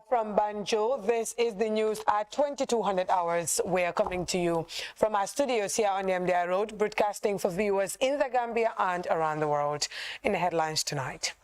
From Banjul, this is the news at 2200 hours. We are coming to you from our studios here on the MDI Road, broadcasting for viewers in the Gambia and around the world. In the headlines tonight,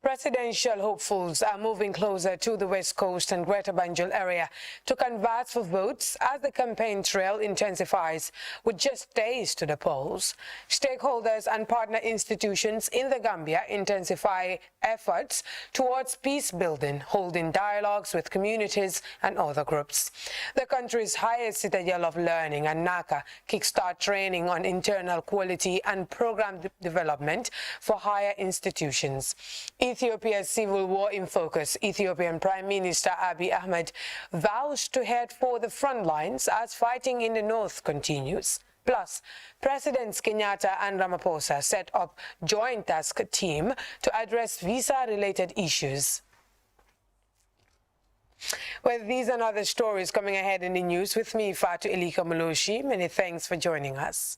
presidential hopefuls are moving closer to the West Coast and Greater Banjul area to canvass for votes as the campaign trail intensifies with just days to the polls. Stakeholders and partner institutions in the Gambia intensify efforts towards peace building, holding dialogues with communities and other groups. The country's highest citadel of learning and NACA kickstart training on internal quality and program development for higher institutions. Ethiopia's civil war in focus. Ethiopian Prime Minister Abiy Ahmed vows to head for the front lines as fighting in the north continues. Plus, Presidents Kenyatta and Ramaphosa set up joint task team to address visa-related issues. Well, these and other stories coming ahead in the news with me, Fatu Elika Mulushi. Many thanks for joining us.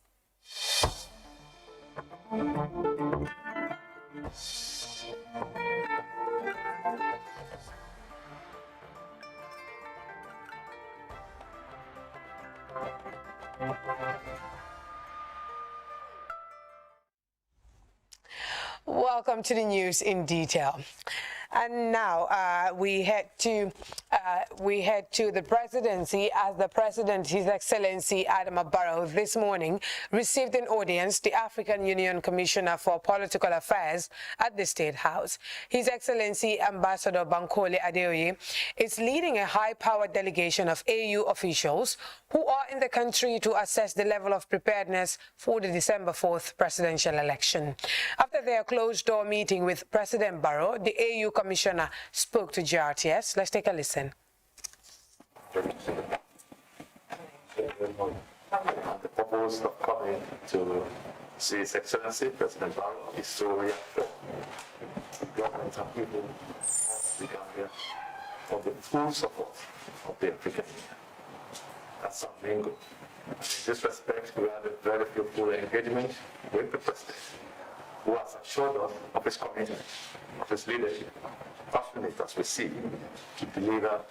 Welcome to the news in detail. And now we head to the presidency as the president, His Excellency Adama Barrow, this morning received an audience the African Union Commissioner for Political Affairs at the State House. His Excellency Ambassador Bankole Adeoye is leading a high-powered delegation of AU officials who are in the country to assess the level of preparedness for the December 4th presidential election. After their closed-door meeting with President Barrow, the AU Commissioner spoke to GRTS. Let's take a listen. The purpose of coming to see His Excellency President Barrow is to reaffirm the government and people of the Gambia for the full support of the African Union. That's something good. And in this respect, we had a very fruitful engagement with the President, who has assured us of his commitment, of his leadership, passionate as we see, to deliver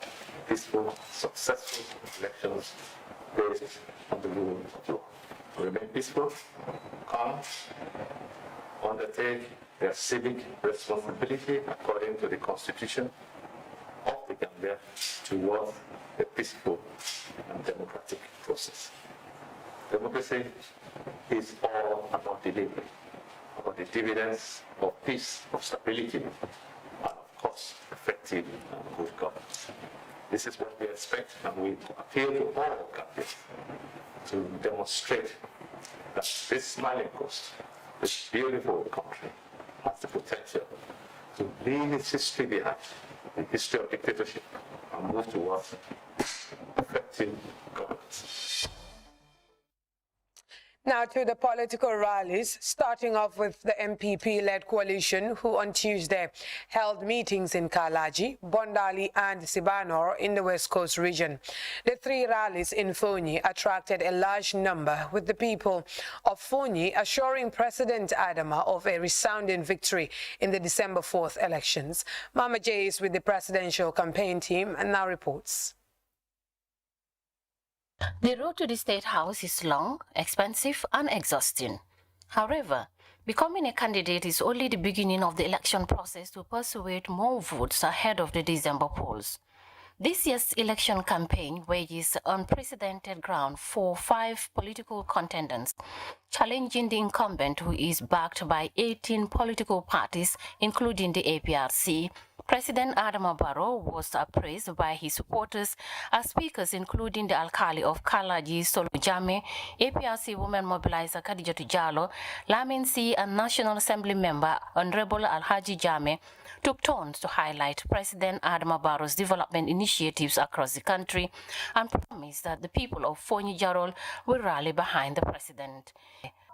peaceful, successful elections based on the rule of law. To remain peaceful, calm, undertake their civic responsibility according to the Constitution of the Gambia towards a peaceful and democratic process. Democracy is all about delivery, about the dividends of peace, of stability, and of course, effective and good governance. This is what we expect, and we appeal to all Gambians to demonstrate that this smiling coast, this beautiful country, has the potential to leave its history behind, the history of dictatorship, and move towards effective governance. Now to the political rallies, starting off with the MPP-led coalition, who on Tuesday held meetings in Kalaji, Bondali and Sibanor in the West Coast region. The three rallies in Foni attracted a large number, with the people of Foni assuring President Adama of a resounding victory in the December 4th elections. Mama J is with the presidential campaign team and now reports. The road to the State House is long, expensive and exhausting. However, becoming a candidate is only the beginning of the election process to persuade more votes ahead of the December polls. This year's election campaign wages unprecedented ground for 5 political contenders, challenging the incumbent who is backed by 18 political parties, including the APRC. President Adama Barrow was appraised by his supporters as speakers, including the Alkali of Kalaji Solujame, APRC woman mobilizer Khadijatu Jallow, Lamin C, and National Assembly member Honorable Alhaji Jame took turns to highlight President Adama Barrow's development initiatives across the country and promised that the people of Fonyi Jarol will rally behind the president.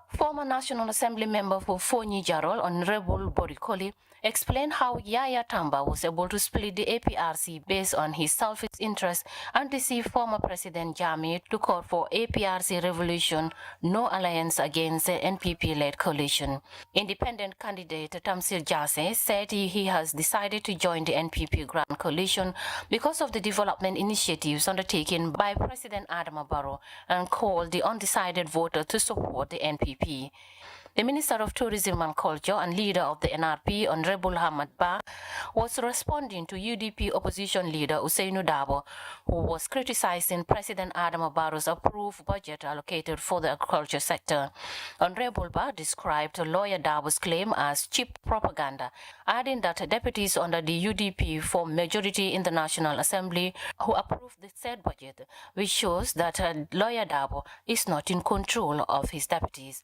Former National Assembly member for Fonyi Jarol, Honorable Borikoli, explained how Yaya Tamba was able to split the APRC based on his selfish interest and deceive former President Jammeh to call for APRC revolution, no alliance against the NPP-led coalition. Independent candidate Tamsir Jase said he has decided to join the NPP Grand Coalition because of the development initiatives undertaken by President Adama Barrow and called the undecided voter to support the NPP. The Minister of Tourism and Culture and leader of the NRP, Honorable Hamad Ba, was responding to UDP opposition leader Ousseynou Dabo, who was criticizing President Adama Barrow's approved budget allocated for the agriculture sector. Honorable Ba described lawyer Dabo's claim as cheap propaganda, adding that deputies under the UDP form majority in the National Assembly who approved the said budget, which shows that lawyer Dabo is not in control of his deputies.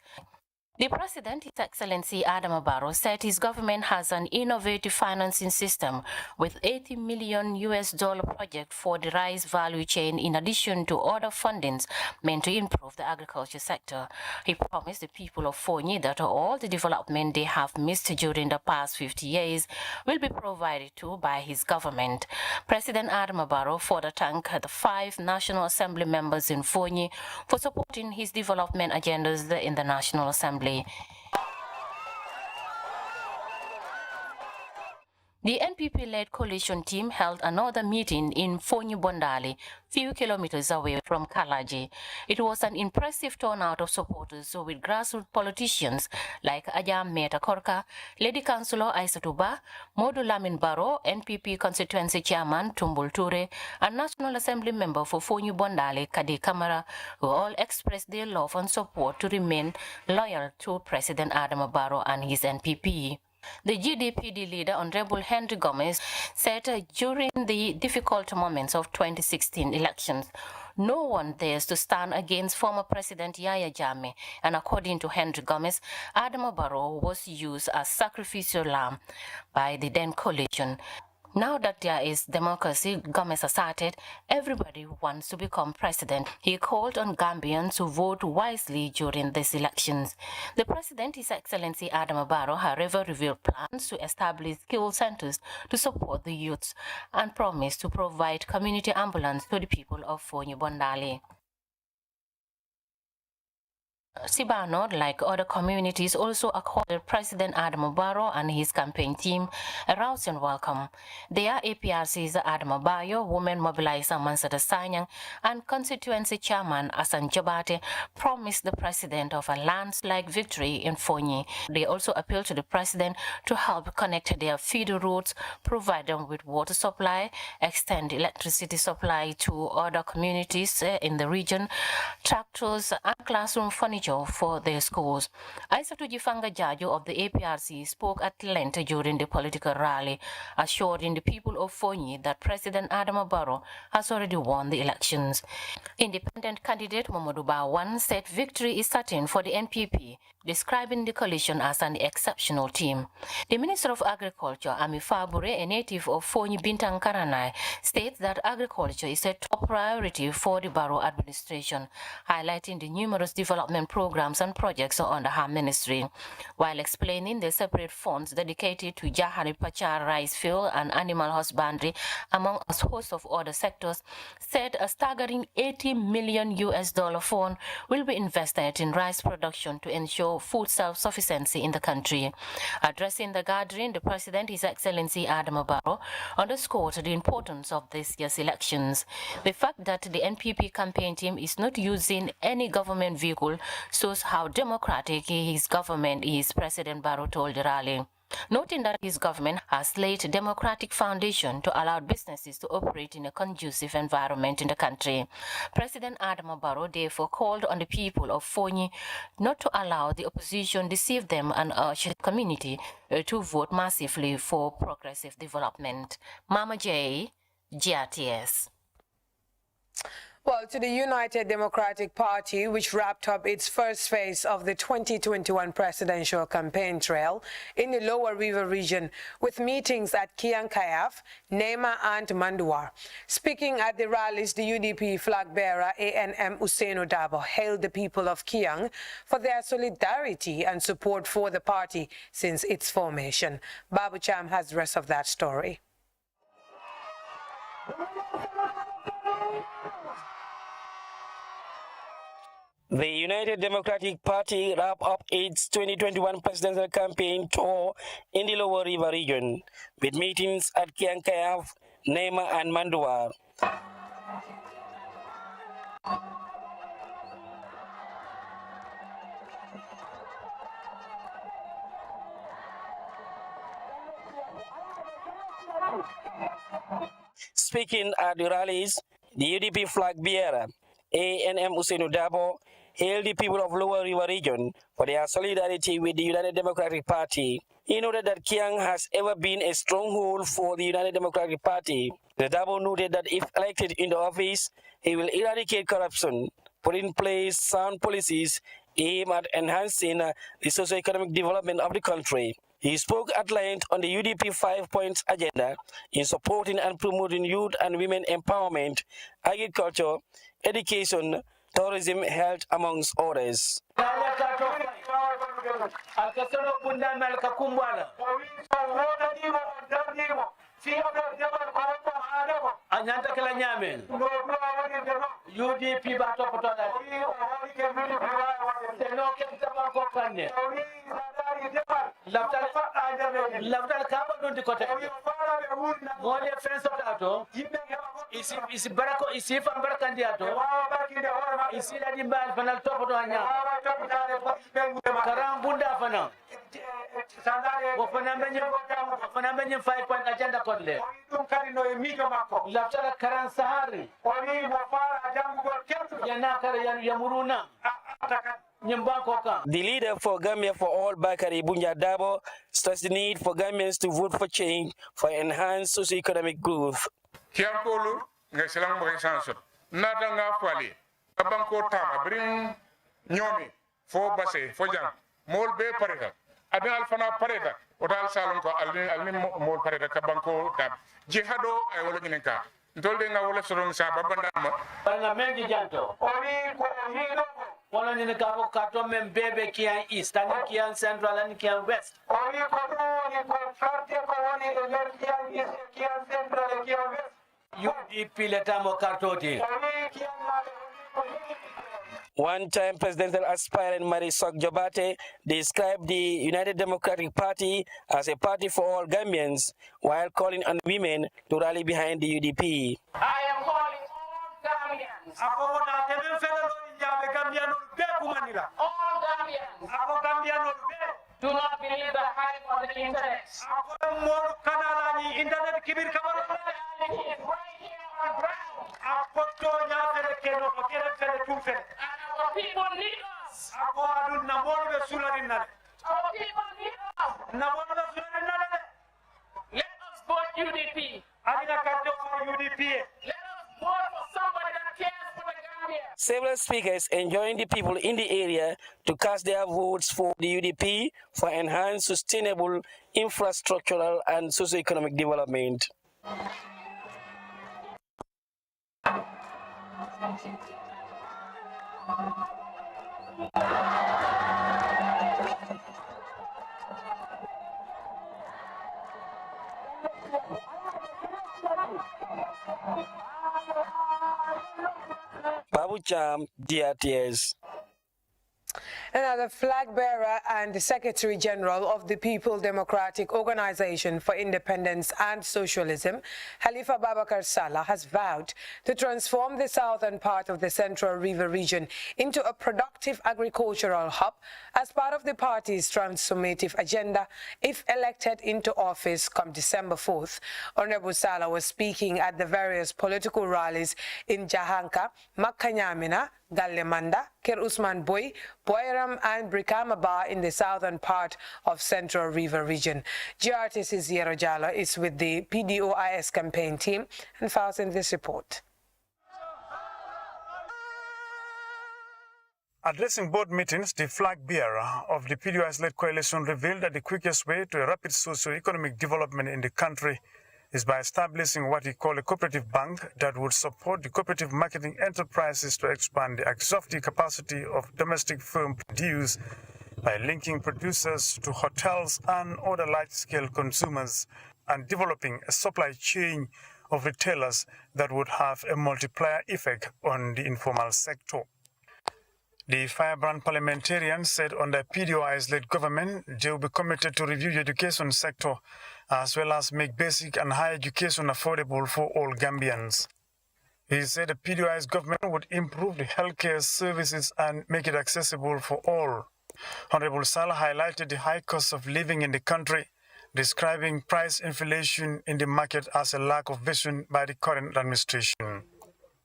The President, His Excellency Adama Barrow, said his government has an innovative financing system with $80 million project for the rice value chain in addition to other fundings meant to improve the agriculture sector. He promised the people of Fonyi that all the development they have missed during the past 50 years will be provided to by his government. President Adama Barrow further thanked the 5 National Assembly members in Fonyi for supporting his development agendas in the National Assembly. The NPP-led coalition team held another meeting in Fonyi Bondali, few kilometers away from Kalaji. It was an impressive turnout of supporters with grassroots politicians like Ajam Meta Korka, Lady Councillor Aissatou Ba, Modou Lamin Barrow, NPP constituency chairman Tumbul Ture, and National Assembly member for Fonyi Bondali, Kadi Kamara, who all expressed their love and support to remain loyal to President Adama Barrow and his NPP. The GDPD leader, Honorable Henry Gomez, said during the difficult moments of 2016 elections, no one dares to stand against former President Yaya Jammeh, and according to Henry Gomez, Adama Barrow was used as sacrificial lamb by the then coalition. Now that there is democracy, Gomez asserted, everybody wants to become president. He called on Gambians to vote wisely during these elections. The president, His Excellency Adama Barrow, however, revealed plans to establish skill centers to support the youths and promised to provide community ambulance to the people of Fonyi Bondali. Sibano, like other communities, also accorded President Adama Barrow and his campaign team a rousing welcome. They are APRC's Adama Bayo, women mobilizer Mansata Sanyang, and constituency chairman Asan Jabate promised the president of a landslide victory in Fonyi. They also appealed to the president to help connect their feeder routes, provide them with water supply, extend electricity supply to other communities in the region, tractors, and classroom furniture for their schools. Aissatou Jifanga Jajo of the APRC spoke at length during the political rally, assuring the people of Fonyi that President Adama Barrow has already won the elections. Independent candidate Mamadou Bawan said victory is certain for the NPP, describing the coalition as an exceptional team. The Minister of Agriculture, Ami Fabure, a native of Fonyi Bintang Karanai, states that agriculture is a top priority for the Barrow administration, highlighting the numerous development programs and projects under her ministry, while explaining the separate funds dedicated to Jahari Pachar rice field and animal husbandry, among a host of other sectors, said a staggering $80 million fund will be invested in rice production to ensure food self-sufficiency in the country. Addressing the gathering, the President, His Excellency Adama Barrow, underscored the importance of this year's elections. The fact that the NPP campaign team is not using any government vehicle shows how democratic his government is, President Barrow told the rally, noting that his government has laid a democratic foundation to allow businesses to operate in a conducive environment in the country. President Adama Barrow therefore called on the people of Fonyi not to allow the opposition deceive them and urged the community to vote massively for progressive development. Mama J, GRTS. Well, to the United Democratic Party, which wrapped up its first phase of the 2021 presidential campaign trail in the Lower River region with meetings at Kiankayaf, Nema and Manduar. Speaking at the rallies, the UDP flag bearer ANM Usainu Dabo hailed the people of Kiang for their solidarity and support for the party since its formation. Babu Cham has the rest of that story. The United Democratic Party wrapped up its 2021 presidential campaign tour in the Lower River region with meetings at Kiankayaf, Nema and Manduar. Speaking at the rallies, the UDP flag bearer, ANM Usainu Dabo, hailed the people of Lower River region for their solidarity with the United Democratic Party. He noted that Kiang has ever been a stronghold for the United Democratic Party. The Dabo noted that if elected into office, he will eradicate corruption, put in place sound policies aimed at enhancing the socio-economic development of the country. He spoke at length on the UDP 5-point agenda in supporting and promoting youth and women empowerment, agriculture, education, tourism, health, amongst others. Anyanta kala nyamen UDP ba to potona no ke tama ko kanne laftal ka ba don di kote mo le fenso tato isi barako isi fa barakandi ato isi la di bal fanal to potona nya karam bunda fana wafana menye 5-point agenda konle laftara karan sahari yamuruna The leader for Gambia for All, Bakari Bunja Dabo, stressed the need for Gambians to vote for change for enhanced socio-economic growth. Kiampolu nga silang mo sanso nata nga fali abanko tama bring nyomi fo base fo jang mol be pareta ada alfana pareta o dal salon ko alni mol pareta kabanko tab jihado ay wala nginka ndolde nga wala soron sa babandama banga mengi janto oni ko hino wala ni ka ko kato men bebe kian east ani kian central ani kian west oni ko frate ko woni kian east kian central kian west UDP letamo kartoti One-time presidential aspirant Marisol Jobate described the United Democratic Party as a party for all Gambians while calling on women to rally behind the UDP. I am calling all Gambians. All Gambians. Do not believe the hype on the internet. Reality is right here on ground. And our people need us. Our people need us. Let us vote UDP. Let us vote for somebody that cares for the Gambia. Several speakers enjoined the people in the area to cast their votes for the UDP for enhanced sustainable infrastructural and socio-economic development. Babu Cham, GRTS. Another flag bearer and the Secretary General of the People Democratic Organization for Independence and Socialism, Halifa Babakar Saleh, has vowed to transform the southern part of the Central River region into a productive agricultural hub as part of the party's transformative agenda if elected into office come December 4th. Honorable Saleh was speaking at the various political rallies in Jahanka, Makanyamina, Gallemanda, Ker Usman Boy, Boiram and Brikamaba in the southern part of Central River region. GRTC's Yero Jalo is with the PDOIS campaign team and files in this report. Addressing board meetings, the flag bearer of the PDOIS-led coalition revealed that the quickest way to a rapid socio-economic development in the country is by establishing what he called a cooperative bank that would support the cooperative marketing enterprises to expand the exhaustive capacity of domestic firm produce by linking producers to hotels and other large-scale consumers and developing a supply chain of retailers that would have a multiplier effect on the informal sector. The firebrand parliamentarian said under PDOIS-led government, they will be committed to review the education sector as well as make basic and higher education affordable for all Gambians. He said the PDOIS government would improve the healthcare services and make it accessible for all. Honorable Saleh highlighted the high cost of living in the country, describing price inflation in the market as a lack of vision by the current administration.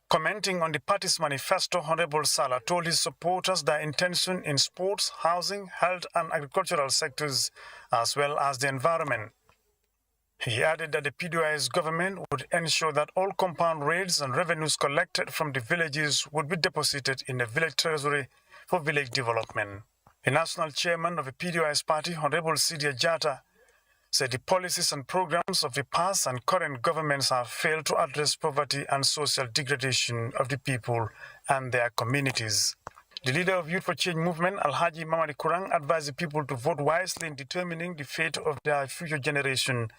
Commenting on the party's manifesto, Honorable Saleh told his supporters their intention in sports, housing, health and agricultural sectors, as well as the environment. He added that the PDOIS government would ensure that all compound rates and revenues collected from the villages would be deposited in the village treasury for village development. The national chairman of the PDOIS party, Honorable Sidia Jata, said the policies and programs of the past and current governments have failed to address poverty and social degradation of the people and their communities. The leader of Youth for Change movement, Alhaji Mamadi Kurang, advised the people to vote wisely in determining the fate of their future generation,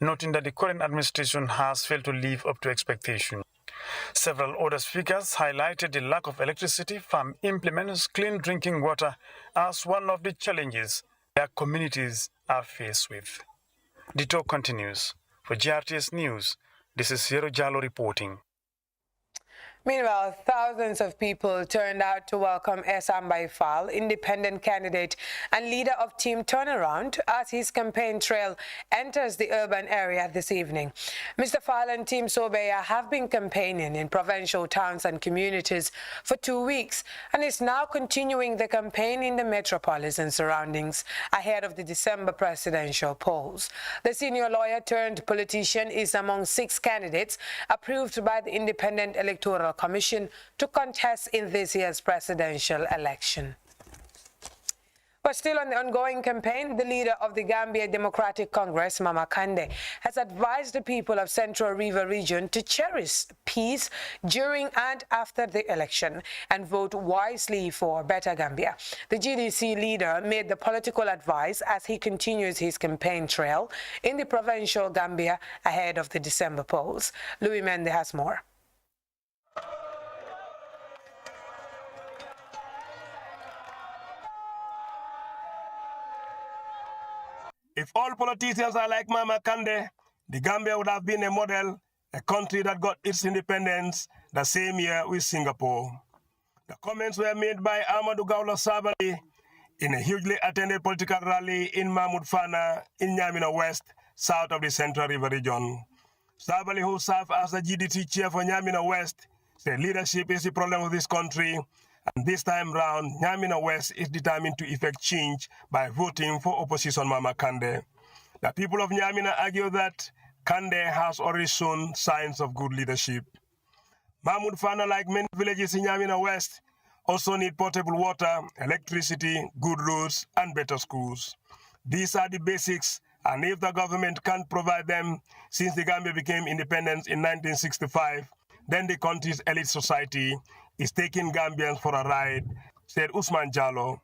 noting that the current administration has failed to live up to expectation. Several other speakers highlighted the lack of electricity, farm implements, clean drinking water as one of the challenges their communities are faced with. The talk continues. For GRTS News, this is Yero Jalo reporting. Meanwhile, thousands of people turned out to welcome Esambai Fall, independent candidate and leader of Team Turnaround, as his campaign trail enters the urban area this evening. Mr. Fall and Team Sobeya have been campaigning in provincial towns and communities for 2 weeks and is now continuing the campaign in the metropolis and surroundings ahead of the December presidential polls. The senior lawyer turned politician is among 6 candidates approved by the Independent Electoral Commission to contest in this year's presidential election. But still on the ongoing campaign, the leader of the Gambia Democratic Congress, Mama Kandeh, has advised the people of Central River region to cherish peace during and after the election and vote wisely for better Gambia. The GDC leader made the political advice as he continues his campaign trail in the provincial Gambia ahead of the December polls. Louis Mende has more. If all politicians are like Mama Kandeh, the Gambia would have been a model, a country that got its independence the same year with Singapore. The comments were made by Amadou Gawlo Sabally in a hugely attended political rally in Mahmoud Fana in Nyamina West, south of the Central River region. Sabally, who served as the GDC chair for Nyamina West, said leadership is the problem of this country, and this time round, Nyamina West is determined to effect change by voting for opposition Mama Kandeh. The people of Nyamina argue that Kandeh has already shown signs of good leadership. Mahmoud Fana, like many villages in Nyamina West, also need potable water, electricity, good roads, and better schools. These are the basics, and if the government can't provide them since the Gambia became independent in 1965, then the country's elite society is taking Gambians for a ride, said Usman Jallo.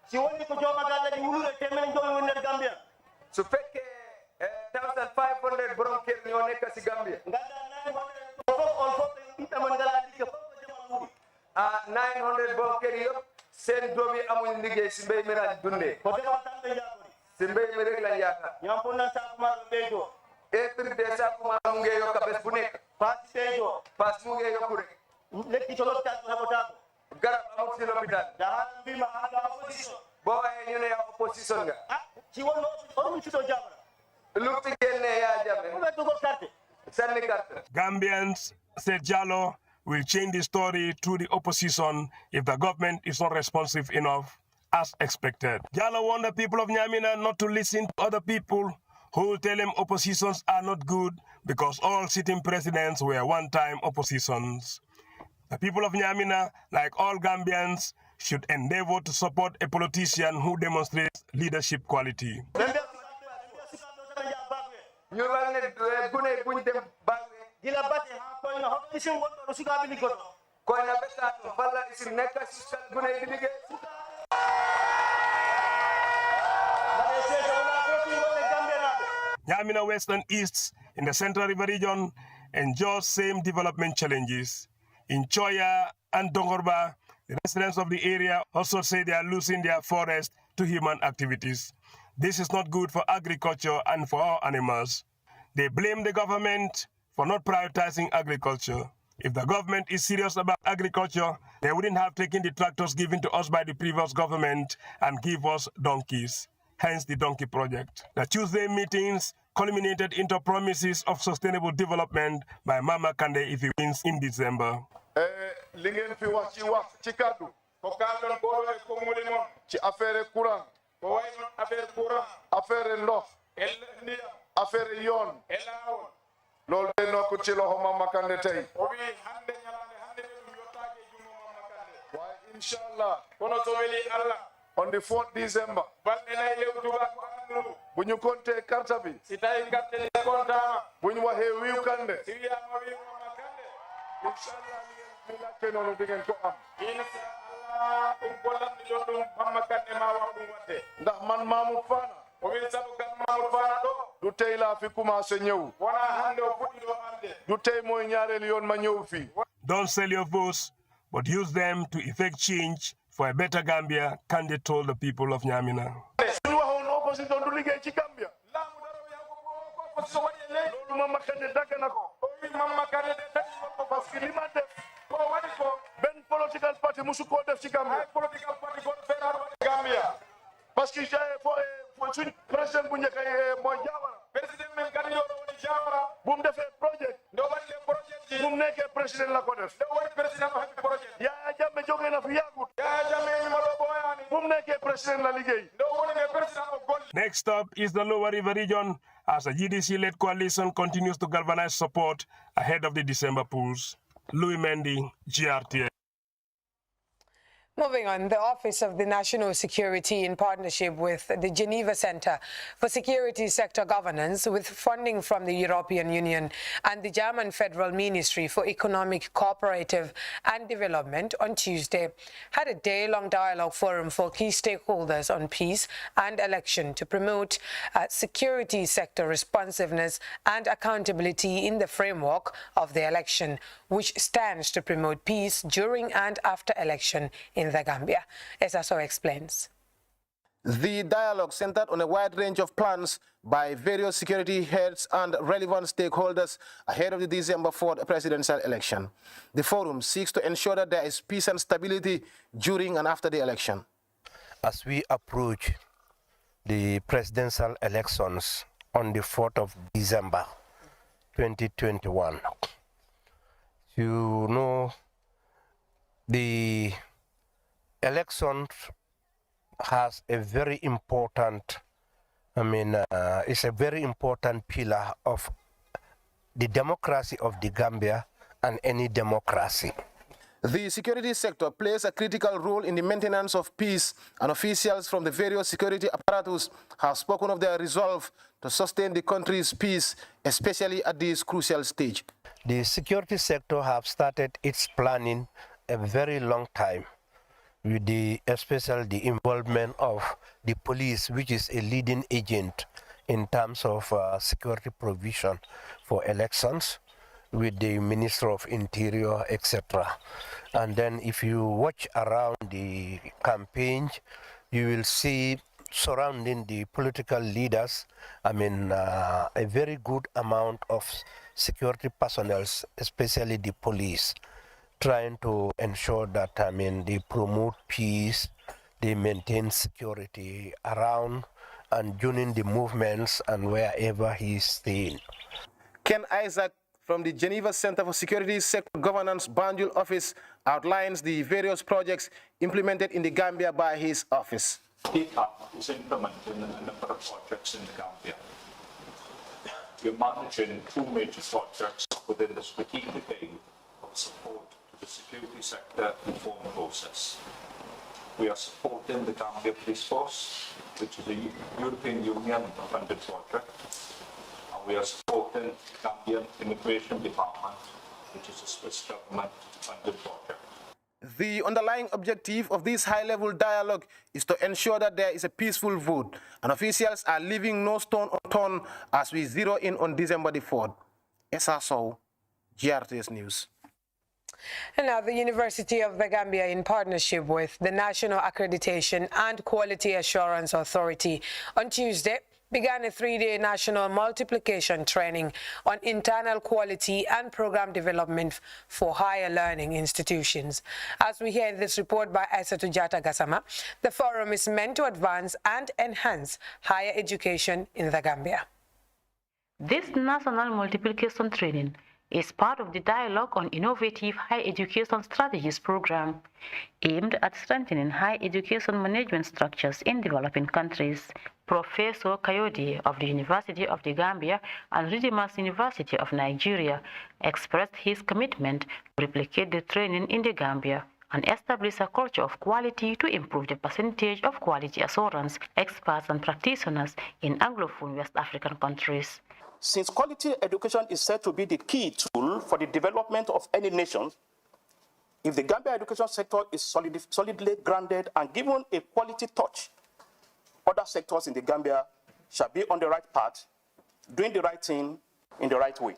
si woni ko jomagalla ɗi wulude temen joyi wonner Gambia su fekke 1500 borom kër ñoo nekk si Gambia gadda 900 fof on fof ɓe ɓiɗɗamon ngala ligge fof ko jamal wuuri 900 borom kër yëpp seen doom yi amuñ liggéey si mbéy mi la dundee ko dewa tan ɓe jaagori si mbéy mi rek lañ yaakaar ñam fonnan sakumaɗo ɓeydo prix de sakuma mu ngi yokka bés bu nekk paasi ɓeydo paas mu ngi yokku rek lekki to lopital ɗo heɓotako garab amul si l'hôpital da haala mbima haga opposition boo waxee ñu ne yow opposition nga si wonno oɗum sito jabara lu fi génnee yaa jame ko ɓeddugol carte sànni carte Gambians said Jallow will change the story to the opposition if the government is not responsive enough as expected. Jallow warned the people of Nyamina not to listen to other people who will tell them oppositions are not good because all sitting presidents were one-time oppositions. The people of Nyamina, like all Gambians, should endeavor to support a politician who demonstrates leadership quality. ñu wax ne gune buñ dem Banwe gila bate ha koyno hoto isin wonɗo ɗo sukaɓe liggoto koy na ɓettato falla isin nekk si gune yi di liggéey mbaɗe seeso wona foti wonde Gambianaɓe Nyamina West and East in the Central River region enjoy same development challenges. In Choya and Dongorba, the residents of the area also say they are losing their forest to human activities. This is not good for agriculture and for our animals. They blame the government for not prioritizing agriculture. If the government is serious about agriculture, they wouldn't have taken the tractors given to us by the previous government and give us donkeys, hence the donkey project. The Tuesday meetings culminated into promises of sustainable development by Mama Kandeh if he wins in December. li ngeen fi wax ci kaddu ko kaldon ko do ko muli non ci affaire courant ko way non affaire courant affaire ndox affaire yoon loolu de nokku ci loxo Mama Kandeh tey o wi hande ñalande hande dum yottaake jumo Mama Kandeh waaye inshallah kono so weli Allah on the 4th December balde nay lewtuba ko andu bu ñu compter carte bi si tay carte ni kontama bu ñu waxe wiiw Kandeh si wi'ama wiiw Mama Kandeh inshallah mi laajte noonu di ngeen ko am inshallah ɗum gollande ɗo ɗum Mama Kandeh ma waw ɗum wadde ndax man Mamoud Fana o wi sabu kan Mamoud Fana ɗo du tey laa fi commencé ñëw wona hande o fuɗɗi ɗo arde du tey mooy ñaareel yoon ma ñëw fii Don't sell your votes, but use them to effect change for a better Gambia, Kandeh told the people of Nyamina. suñu waxoon opposition du liggéey ci Gambia laamu dara yaa ko opposition waɗi ley loolu Mama Kandeh dagg na ko o wi Mama Kandeh de dagg ko parce que li ma def ko waɗi ko benn political party musu koo def ci Gambia political party ko feerar waɗi Gambia parce que suñ président bu njëkk mooy Jawara président men kan yoro woni Jawara bu mu defee projet ndo waɗi projet ji bu mu nekkee président la ko def ndo waɗi président o heɓi projet Yaya Jammeh jógee na fi yaagut Yaya Jammeh mi ma ɗo boyaani bu mu nekkee président la liggéey ndo woni ne président o golli Next up is the Lower River region as a GDC-led coalition continues to galvanize support ahead of the December polls. Louis Mendy, GRTN. Moving on, the Office of the National Security, in partnership with the Geneva Center for Security Sector Governance, with funding from the European Union and the German Federal Ministry for Economic, Cooperative and Development, on Tuesday, had a day-long dialogue forum for key stakeholders on peace and election to promote security sector responsiveness and accountability in the framework of the election, which stands to promote peace during and after election in the Gambia. Esaso explains. The dialogue centered on a wide range of plans by various security heads and relevant stakeholders ahead of the December 4th presidential election. The forum seeks to ensure that there is peace and stability during and after the election. As we approach the presidential elections on the 4th of December 2021, you know, the elections has a very important, it's a very important pillar of the democracy of the Gambia and any democracy. The security sector plays a critical role in the maintenance of peace, and officials from the various security apparatus have spoken of their resolve to sustain the country's peace, especially at this crucial stage. The security sector have started its planning a very long time. with especially the involvement of the police, which is a leading agent in terms of security provision for elections, with the Minister of Interior, etc. And then if you watch around the campaign, you will see surrounding the political leaders, I mean, a very good amount of security personnel, especially the police, trying to ensure that, I mean, they promote peace, they maintain security around and during the movements and wherever he is staying. Ken Isaac from the Geneva Center for Security Sector Governance Banjul office outlines the various projects implemented in the Gambia by his office. TCAP is implementing a number of projects in the Gambia. We're managing two major projects within the strategic aim of support to the security sector reform process. We are supporting the Gambia Police Force, which is a European Union funded project, and we are supporting the Gambian Immigration Department, which is a Swiss government funded project. The underlying objective of this high-level dialogue is to ensure that there is a peaceful vote, and officials are leaving no stone unturned as we zero in on December the 4th. SSO, GRTS News. And now the University of the Gambia, in partnership with the National Accreditation and Quality Assurance Authority, on Tuesday began a 3-day national multiplication training on internal quality and program development for higher learning institutions. As we hear in this report by Aissatou Jata Gassama, the forum is meant to advance and enhance higher education in the Gambia. This national multiplication training is part of the Dialogue on Innovative Higher Education Strategies program, aimed at strengthening higher education management structures in developing countries. Professor Kayode of the University of the Gambia and Redeemers University of Nigeria expressed his commitment to replicate the training in the Gambia and establish a culture of quality to improve the percentage of quality assurance experts and practitioners in Anglophone West African countries. Since quality education is said to be the key tool for the development of any nation, if the Gambia education sector is solidly grounded and given a quality touch, other sectors in the Gambia shall be on the right path, doing the right thing in the right way.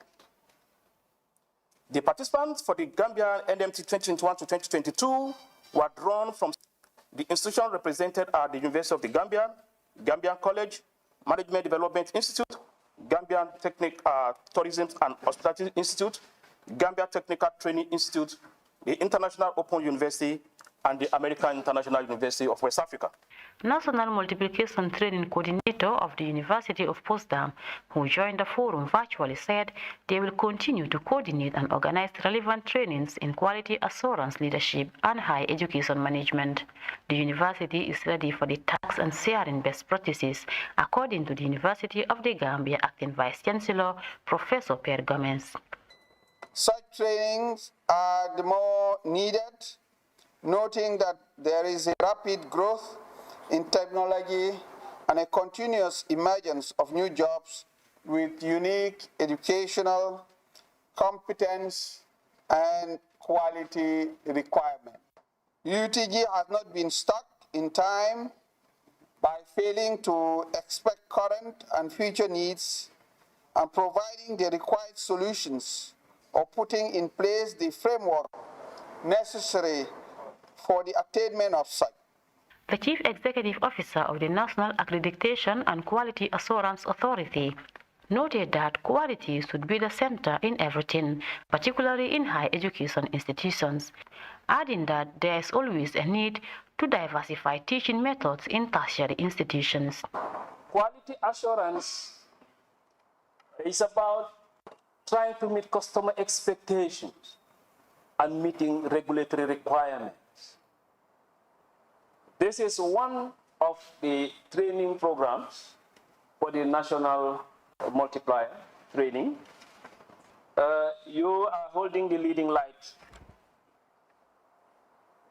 The participants for the Gambia NMT 2021 to 2022 were drawn from the institutions represented at the University of the Gambia, Gambian College, Management Development Institute, Gambian Tourism and Hospitality Institute, Gambia Technical Training Institute, the International Open University, and the American International University of West Africa. National Multiplication Training Coordinator of the University of Potsdam, who joined the forum virtually, said they will continue to coordinate and organize relevant trainings in quality assurance leadership and higher education management. The university is ready for the tax and sharing best practices, according to the University of the Gambia Acting Vice Chancellor, Professor Pierre Gomez. Such trainings are the more needed, noting that there is a rapid growth in technology and a continuous emergence of new jobs with unique educational, competence, and quality requirements. UTG has not been stuck in time by failing to expect current and future needs and providing the required solutions or putting in place the framework necessary for the attainment of such. The Chief Executive Officer of the National Accreditation and Quality Assurance Authority noted that quality should be the center in everything, particularly in higher education institutions, adding that there is always a need to diversify teaching methods in tertiary institutions. Quality assurance is about trying to meet customer expectations and meeting regulatory requirements. This is one of the training programs for the National Multiplier Training. You are holding the leading light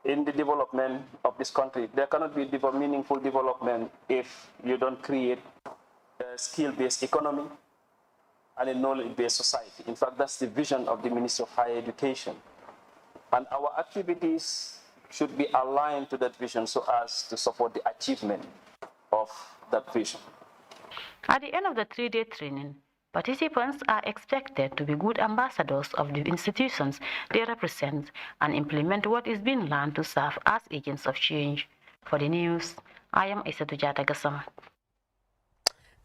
in the development of this country. There cannot be meaningful development if you don't create a skill-based economy and a knowledge-based society. In fact, that's the vision of the Ministry of Higher Education. And our activities should be aligned to that vision so as to support the achievement of that vision. At the end of the 3-day training, participants are expected to be good ambassadors of the institutions they represent and implement what is being learned to serve as agents of change. For the news, I am Isatu Jata Gassama.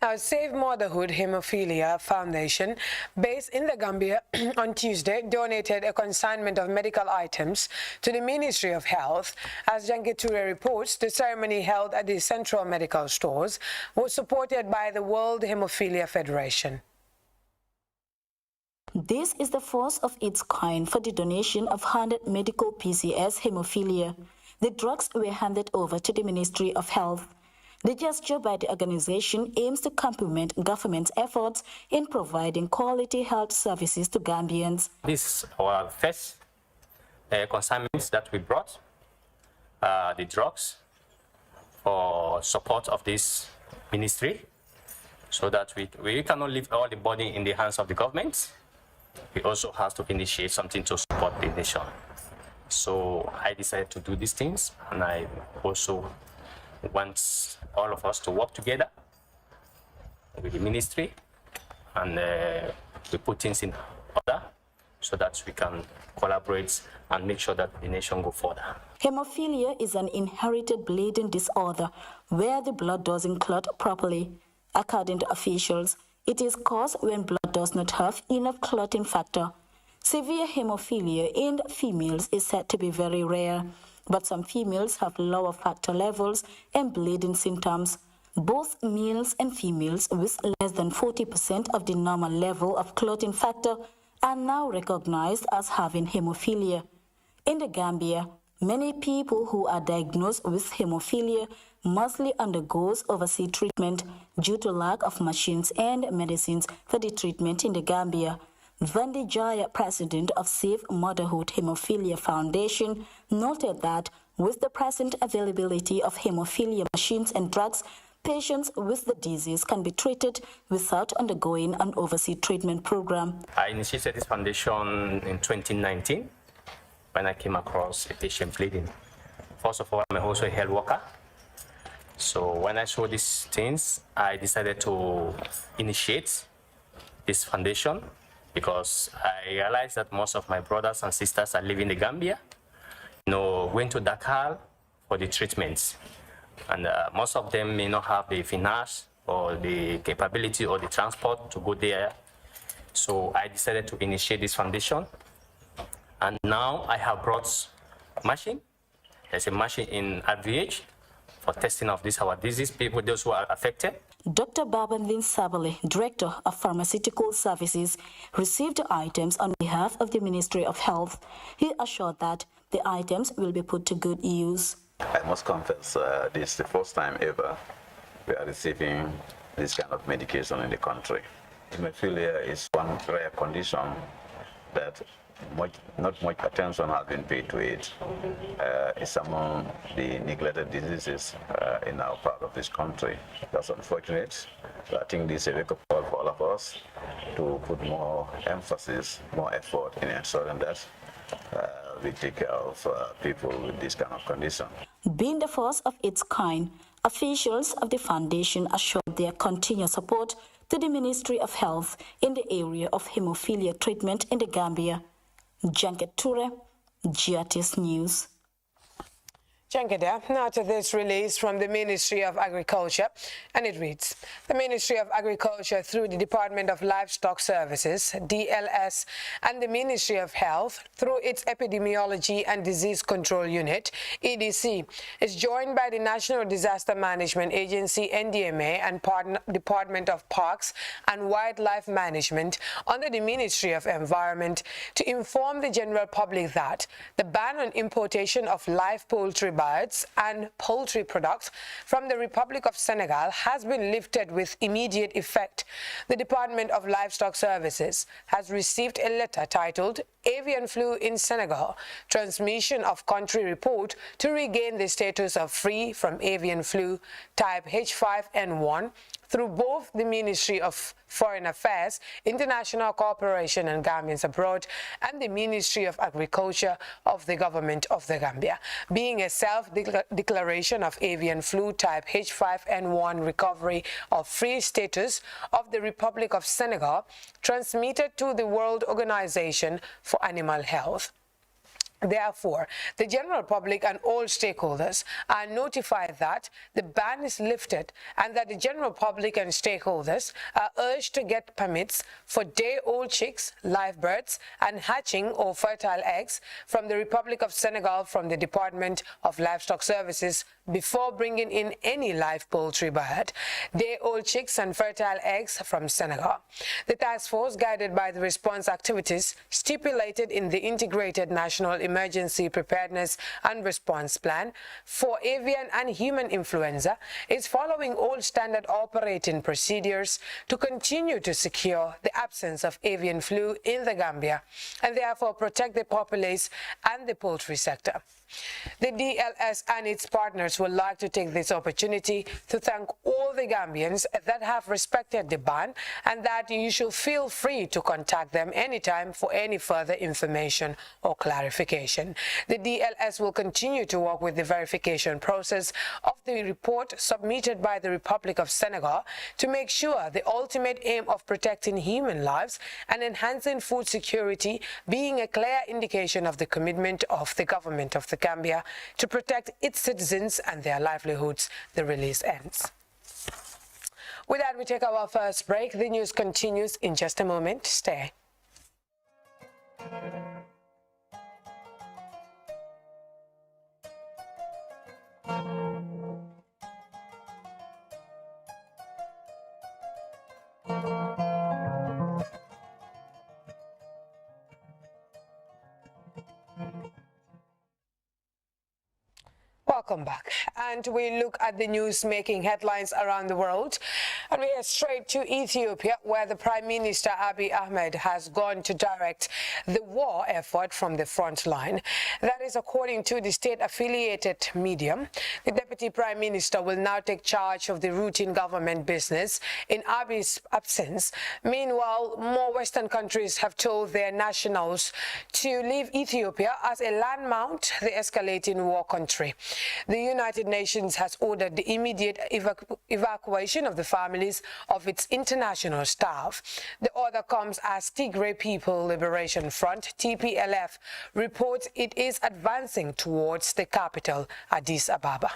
Now, Save Motherhood Hemophilia Foundation, based in the Gambia, on Tuesday, donated a consignment of medical items to the Ministry of Health. As Janke Toure reports, the ceremony held at the Central Medical Stores was supported by the World Hemophilia Federation. This is the first of its kind for the donation of 100 medical PCS hemophilia. The drugs were handed over to the Ministry of Health. The gesture by the organization aims to complement government's efforts in providing quality health services to Gambians. This is our first consignments that we brought, the drugs, for support of this ministry, so that we cannot leave all the body in the hands of the government. We also have to initiate something to support the nation. So I decided to do these things, and I also want all of us to work together with the ministry, and we put things in order so that we can collaborate and make sure that the nation go further. Hemophilia is an inherited bleeding disorder where the blood doesn't clot properly. According to officials, it is caused when blood does not have enough clotting factor. Severe hemophilia in females is said to be very rare, but some females have lower factor levels and bleeding symptoms. Both males and females with less than 40% of the normal level of clotting factor are now recognized as having hemophilia. In the Gambia, many people who are diagnosed with hemophilia mostly undergoes overseas treatment due to lack of machines and medicines for the treatment in the Gambia. Vandi Jaya, president of Save Motherhood Hemophilia Foundation, noted that with the present availability of hemophilia machines and drugs, patients with the disease can be treated without undergoing an overseas treatment program. I initiated this foundation in 2019 when I came across a patient bleeding. First of all, I'm also a health worker. So when I saw these things, I decided to initiate this foundation, because I realized that most of my brothers and sisters are living in the Gambia, going to Dakar for the treatments. And most of them may not have the finance or the capability or the transport to go there. So I decided to initiate this foundation. And now I have brought machine. There's a machine in RVH for testing of our disease, people, those who are affected. Dr. Babandin Sabale, Director of Pharmaceutical Services, received the items on behalf of the Ministry of Health. He assured that the items will be put to good use. I must confess, this is the first time ever we are receiving this kind of medication in the country. Hemophilia is one rare condition that not much attention has been paid to it. It's among the neglected diseases in our part of this country. That's unfortunate. So I think this is a wake-up call for all of us to put more emphasis, more effort in ensuring that we take care of people with this kind of condition. Being the first of its kind, officials of the foundation assured their continued support to the Ministry of Health in the area of hemophilia treatment in the Gambia. Janket Toure, GRTS News. Jankeda, now to this release from the Ministry of Agriculture, and it reads, the Ministry of Agriculture through the Department of Livestock Services, DLS, and the Ministry of Health through its Epidemiology and Disease Control Unit, EDC, is joined by the National Disaster Management Agency, NDMA, and Department of Parks and Wildlife Management under the Ministry of Environment to inform the general public that the ban on importation of live poultry birds and poultry products from the Republic of Senegal has been lifted with immediate effect. The Department of Livestock Services has received a letter titled Avian Flu in Senegal, Transmission of Country Report to regain the status of free from avian flu type H5N1 through both the Ministry of Foreign Affairs, International Cooperation and Gambians Abroad, and the Ministry of Agriculture of the Government of the Gambia, being a self-declaration of avian flu type H5N1 recovery of free status of the Republic of Senegal, transmitted to the World Organization for Animal Health. Therefore, the general public and all stakeholders are notified that the ban is lifted and that the general public and stakeholders are urged to get permits for day-old chicks, live birds, and hatching or fertile eggs from the Republic of Senegal from the Department of Livestock Services before bringing in any live poultry bird, day-old chicks and fertile eggs from Senegal. The task force, guided by the response activities stipulated in the Integrated National Emergency Preparedness and Response Plan for avian and human influenza, is following all standard operating procedures to continue to secure the absence of avian flu in the Gambia and therefore protect the populace and the poultry sector. The DLS and its partners would like to take this opportunity to thank all the Gambians that have respected the ban, and that you should feel free to contact them anytime for any further information or clarification. The DLS will continue to work with the verification process of the report submitted by the Republic of Senegal to make sure the ultimate aim of protecting human lives and enhancing food security being a clear indication of the commitment of the government of the Gambia to protect its citizens and their livelihoods. The release ends. With that, we take our first break. The news continues in just a moment. Stay. Welcome back. And we look at the news making headlines around the world. And we are straight to Ethiopia, where the Prime Minister Abiy Ahmed has gone to direct the war effort from the front line. That is according to the state-affiliated medium. The Deputy Prime Minister will now take charge of the routine government business in Abiy's absence. Meanwhile, more Western countries have told their nationals to leave Ethiopia as a land-mount the escalating war country. The United Nations has ordered the immediate evacuation of the families of its international staff. The order comes as Tigray People Liberation Front, TPLF, reports it is advancing towards the capital, Addis Ababa.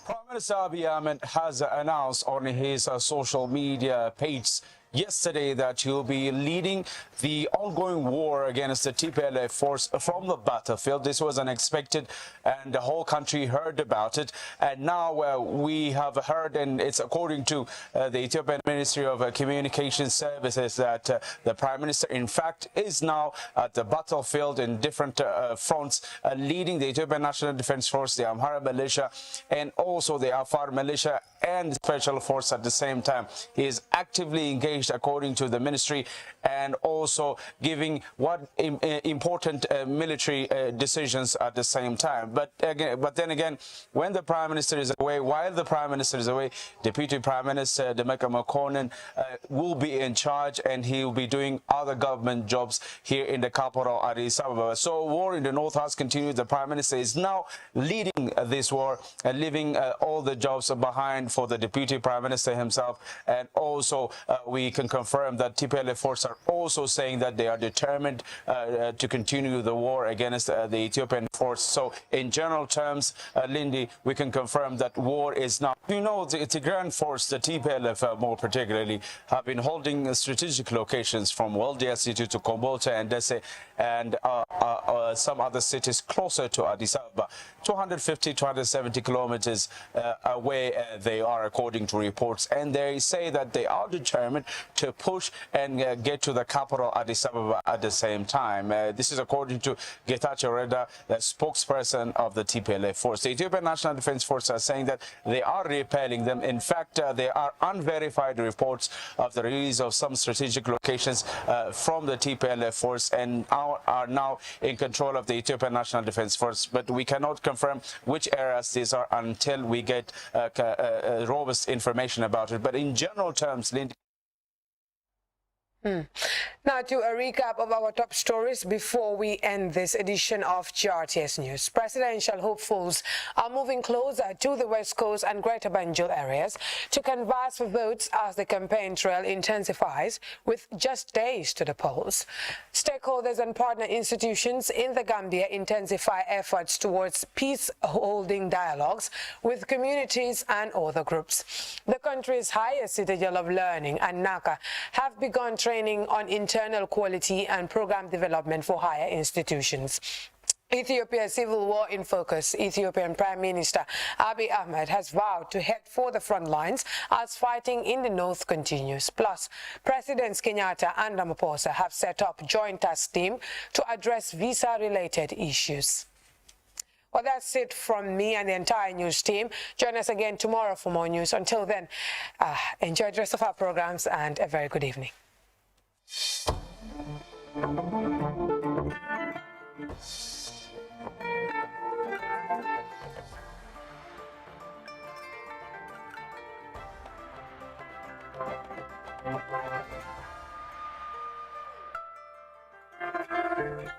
Prime Minister Abiy Ahmed has announced on his social media page yesterday that he'll be leading the ongoing war against the TPLF force from the battlefield. This was unexpected, and the whole country heard about it. And now we have heard, and it's according to the Ethiopian Ministry of Communication Services, that the Prime Minister, in fact, is now at the battlefield in different fronts, leading the Ethiopian National Defense Force, the Amhara Militia, and also the Afar Militia and Special Force at the same time. He is actively engaged according to the ministry, and also giving important military decisions at the same time. But then again, when the Prime Minister is away, while the Prime Minister is away, Deputy Prime Minister Demeka Mekonnen will be in charge, and he will be doing other government jobs here in the capital, Addis Ababa. So war in the north has continued. The Prime Minister is now leading this war and leaving all the jobs behind for the Deputy Prime Minister himself. And also we can confirm that TPLF forces are also saying that they are determined to continue the war against the Ethiopian force. So in general terms, Lindy, we can confirm that war is now, the Tigrayan force, the TPLF more particularly, have been holding strategic locations from Waldia city to Kombolcha and Dese, and some other cities closer to Addis Ababa. 250, 270 kilometers away they are, according to reports, and they say that they are determined to push and get to the capital, Addis Ababa, at the same time. This is according to Getachew Reda, the spokesperson of the TPLF force. The Ethiopian National Defense Force are saying that they are repelling them. In fact, there are unverified reports of the release of some strategic locations from the TPLF force, and are now in control of the Ethiopian National Defense Force. But we cannot confirm which areas these are until until we get robust information about it. But in general terms, Lindy. Now to a recap of our top stories before we end this edition of GRTS News. Presidential hopefuls are moving closer to the West Coast and Greater Banjul areas to canvass for votes as the campaign trail intensifies with just days to the polls. Stakeholders and partner institutions in the Gambia intensify efforts towards peace-holding dialogues with communities and other groups. The country's highest citadel of learning and NACA have begun training on internal quality and program development for higher institutions. Ethiopia's civil war in focus. Ethiopian Prime Minister Abiy Ahmed has vowed to head for the front lines as fighting in the north continues. Plus, Presidents Kenyatta and Ramaphosa have set up joint task team to address visa-related issues. Well, that's it from me and the entire news team. Join us again tomorrow for more news. Until then, enjoy the rest of our programs and a very good evening. Thank you.